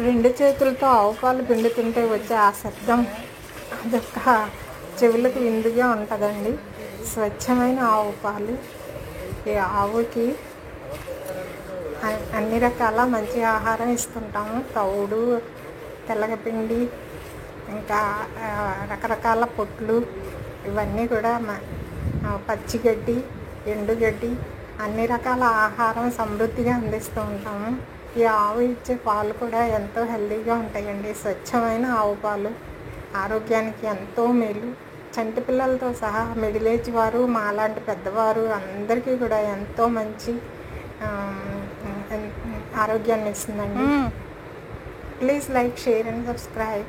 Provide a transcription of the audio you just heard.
రెండు చేతులతో ఆవు పాలు పిండుతుంటే వచ్చే ఆ శబ్దం అదొక చెవులకు విందుగా ఉంటుందండి. స్వచ్ఛమైన ఆవు పాలు. ఈ ఆవుకి అన్ని రకాల మంచి ఆహారం ఇస్తుంటాము. తౌడు, తెల్లగపిండి, ఇంకా రకరకాల పొట్లు, ఇవన్నీ కూడా పచ్చిగడ్డి, ఎండుగడ్డి, అన్ని రకాల ఆహారం సమృద్ధిగా అందిస్తూ ఉంటాము. ఈ ఆవు ఇచ్చే పాలు కూడా ఎంతో హెల్తీగా ఉంటాయండి. స్వచ్ఛమైన ఆవు పాలు ఆరోగ్యానికి ఎంతో మేలు. చంటి పిల్లలతో సహా మిడిల్ ఏజ్ వారు, మాలాంటి పెద్దవారు అందరికీ కూడా ఎంతో మంచి ఆరోగ్యాన్ని ఇస్తుందండి. Please like, share and subscribe.